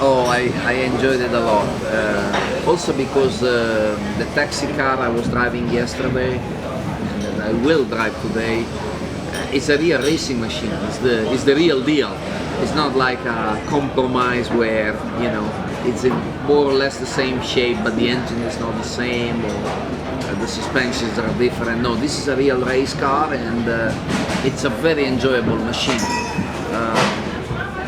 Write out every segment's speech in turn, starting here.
Oh, I enjoyed it a lot. Also because the taxi car I was driving yesterday and that I will drive today, it's a real racing machine. It's the real deal. It's not like a compromise where, you know, it's in more or less the same shape, but the engine is not the same, or the suspensions are different. No, this is a real race car, and it's a very enjoyable machine.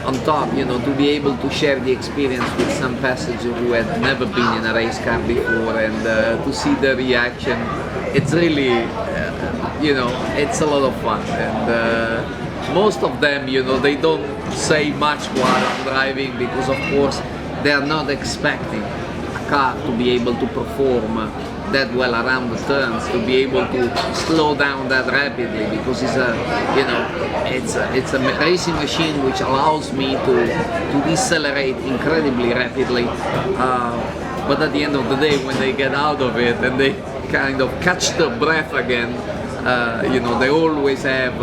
On top, you know, to be able to share the experience with some passenger who had never been in a race car before, and to see the reaction, it's really, you know, it's a lot of fun. And most of them, you know, they don't say much while I'm driving, because of course they are not expecting a car to be able to perform that well around the turns, to be able to slow down that rapidly, because it's a, you know, it's a racing machine which allows me to decelerate incredibly rapidly. But at the end of the day, when they get out of it and they kind of catch their breath again, you know, they always have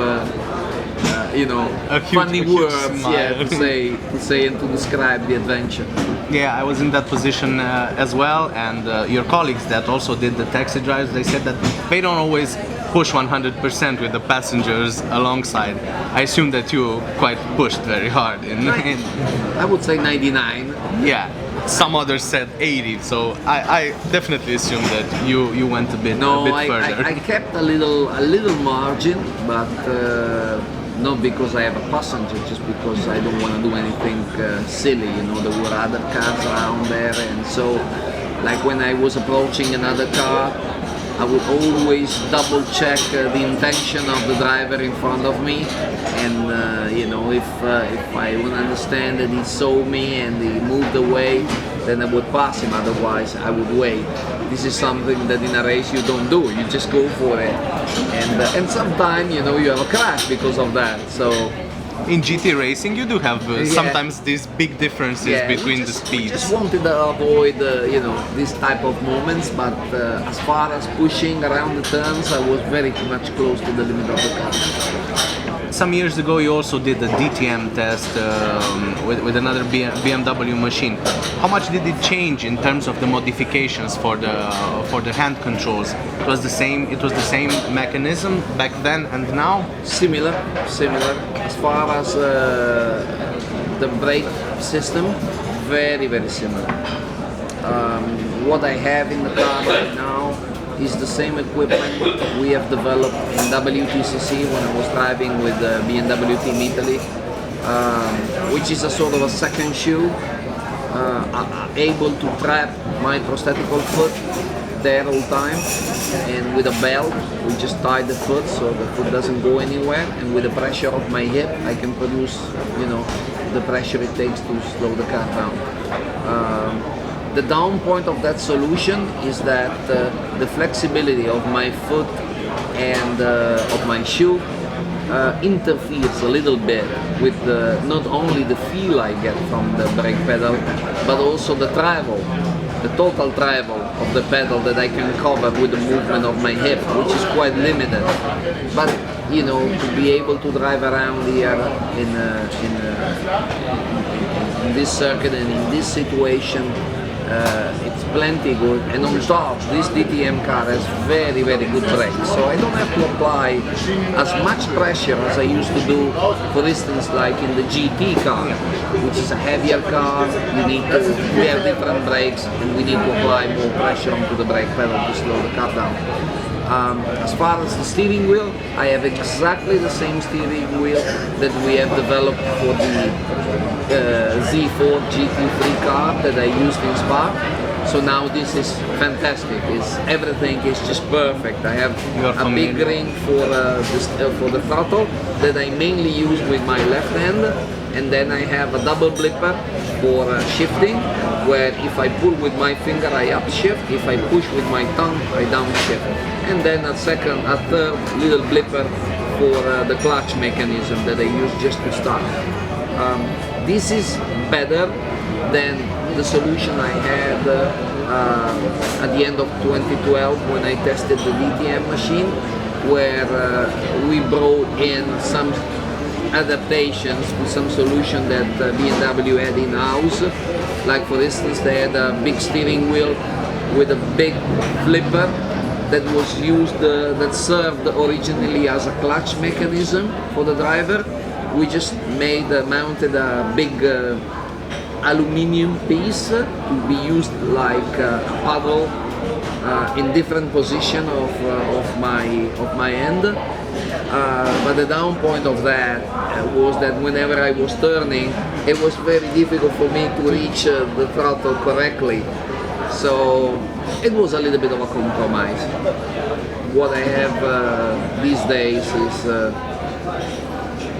you know, funny words, yeah, to say and to describe the adventure. Yeah, I was in that position as well, and your colleagues that also did the taxi drives, they said that they don't always push 100% with the passengers alongside. I assume that you quite pushed very hard. I would say 99. Yeah, some others said 80, so I definitely assume that you went a bit further. I kept a little margin, but not because I have a passenger, just because I don't want to do anything silly. You know, there were other cars around there, and so, like when I was approaching another car, I would always double check the intention of the driver in front of me, and you know, if I would understand that he saw me and he moved away, then I would pass him. Otherwise, I would wait. This is something that in a race you don't do. You just go for it, and sometimes, you know, you have a crash because of that. So in GT racing, you do have sometimes these big differences between the speeds. We just wanted to avoid, you know, this type of moments. But as far as pushing around the turns, I was very much close to the limit of the car. Some years ago, you also did the DTM test with another BMW machine. How much did it change in terms of the modifications for the hand controls? It was the same mechanism back then and now. Similar. As far as the brake system, very similar. What I have in the car right now is the same equipment we have developed in WTCC when I was driving with BMW Team Italy, which is a sort of a second shoe, able to trap my prosthetical foot there all the time, and with a belt we just tie the foot so the foot doesn't go anywhere, and with the pressure of my hip I can produce, you know, the pressure it takes to slow the car down. The down point of that solution is that the flexibility of my foot and of my shoe interferes a little bit with not only the feel I get from the brake pedal, but also the total travel of the pedal that I can cover with the movement of my hip, which is quite limited. But you know, to be able to drive around here in this circuit and in this situation, it's plenty good, and on top this DTM car has very good brakes, so I don't have to apply as much pressure as I used to do, for instance, like in the GT car, which is a heavier car. We have different brakes, and we need to apply more pressure onto the brake pedal to slow the car down. As far as the steering wheel, I have exactly the same steering wheel that we have developed for the Z4 GT3 car that I used in Spa. So now this is fantastic. Everything is just perfect. I have a big ring for the throttle that I mainly use with my left hand, and then I have a double blipper for shifting, where if I pull with my finger I upshift, if I push with my tongue I downshift, and then a third little blipper for the clutch mechanism that I use just to start. This is better than the solution I had at the end of 2012 when I tested the DTM machine, where we brought in some adaptations to some solution that BMW had in-house. Like for instance, they had a big steering wheel with a big flipper that was used, that served originally as a clutch mechanism for the driver. We just mounted a big aluminium piece to be used like a paddle in different position of my hand. But the down point of that was that whenever I was turning, it was very difficult for me to reach the throttle correctly. So it was a little bit of a compromise. What I have these days is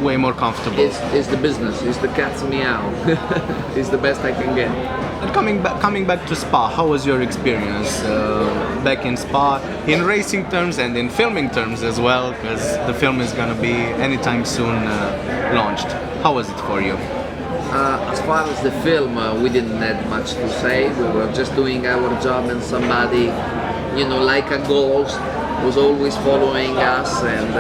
way more comfortable. It's the business, it's the cat's meow. It's the best I can get. And coming back to Spa, how was your experience back in Spa, in racing terms and in filming terms as well, because the film is going to be anytime soon launched. How was it for you? As far as the film, we didn't have much to say. We were just doing our job, and somebody, like a ghost, was always following us and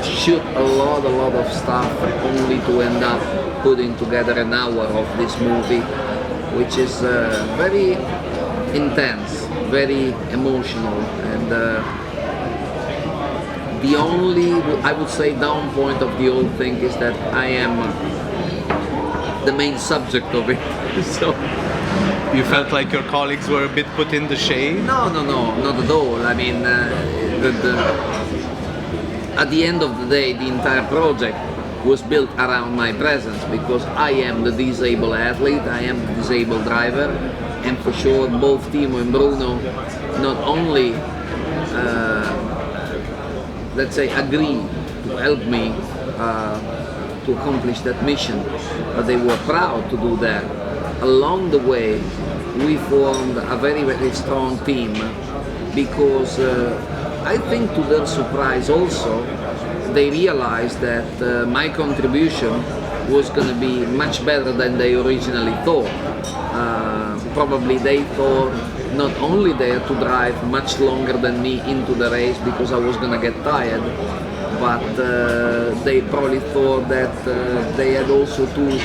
shoot a lot of stuff only to end up putting together an hour of this movie, which is very intense, very emotional, and the only, I would say, down point of the whole thing is that I am the main subject of it. So you felt like your colleagues were a bit put in the shade? No, not at all. I mean, at the end of the day, the entire project was built around my presence, because I am the disabled athlete, I am the disabled driver, and for sure both Timo and Bruno not only let's say agree to help me to accomplish that mission, but they were proud to do that. Along the way, we formed a very strong team, because I think to their surprise also, they realized that my contribution was going to be much better than they originally thought. Probably they thought not only they had to drive much longer than me into the race because I was going to get tired, but they probably thought that they had also to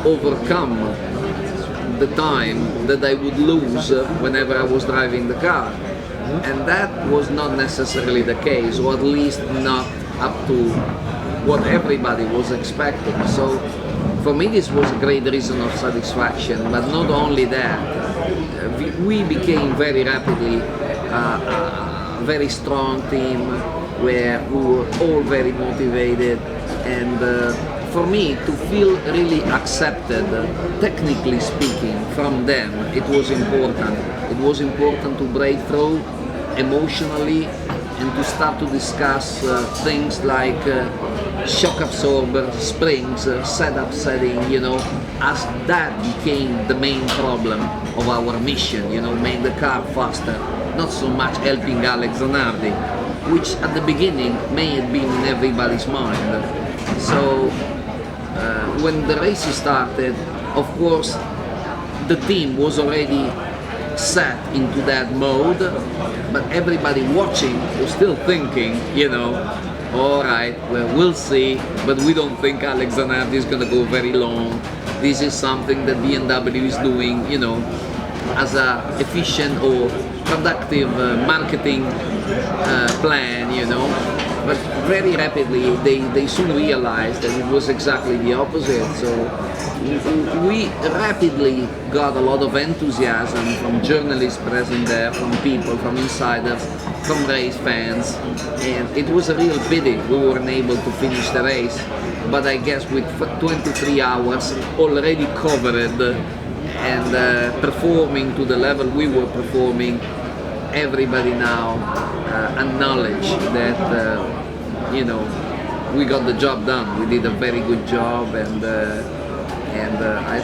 overcome the time that I would lose whenever I was driving the car. And that was not necessarily the case, or at least not up to what everybody was expecting. So for me this was a great reason of satisfaction, but not only that, we became very rapidly a very strong team where we were all very motivated, and for me to feel really accepted, technically speaking, from them, it was important. It was important to break through emotionally and to start to discuss things like shock absorber, springs, setup setting, as that became the main problem of our mission, make the car faster, not so much helping Alex Zanardi, which at the beginning may have been in everybody's mind. So when the race started, of course, the team was already set into that mode, but everybody watching was still thinking, all right, well, we'll see, but we don't think Alex Zanardi is going to go very long. This is something that BMW is doing, as a efficient or productive marketing plan, But very rapidly, they soon realized that it was exactly the opposite. So we rapidly got a lot of enthusiasm from journalists present there, from people, from insiders, from race fans, and it was a real pity we weren't able to finish the race. But I guess with 23 hours already covered and performing to the level we were performing, everybody now acknowledge that we got the job done. We did a very good job, and I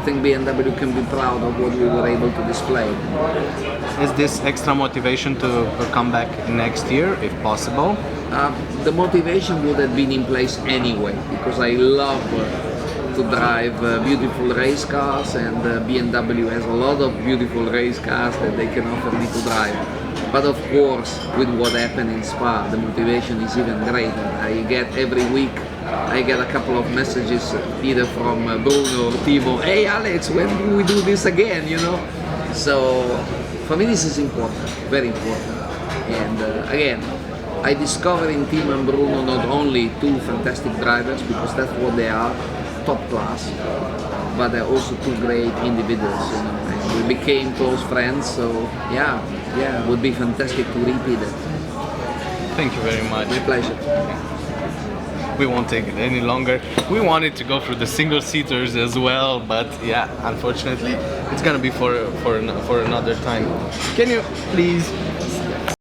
think BMW can be proud of what we were able to display. Is this extra motivation to come back next year, if possible? The motivation would have been in place anyway, because I love to drive beautiful race cars, and BMW has a lot of beautiful race cars that they can offer me to drive. But of course, with what happened in Spa, the motivation is even greater. I get every week, I get a couple of messages either from Bruno or Timo, hey Alex, when do we do this again, you know? So for me this is important, very important. And again, I discovered in Timo and Bruno not only two fantastic drivers, because that's what they are, top class, but they're also two great individuals, you know. And we became close friends, so yeah, it would be fantastic to repeat it. Thank you very much. My pleasure. We won't take it any longer. We wanted to go through the single seaters as well, but yeah, unfortunately, it's gonna be for another time. Can you please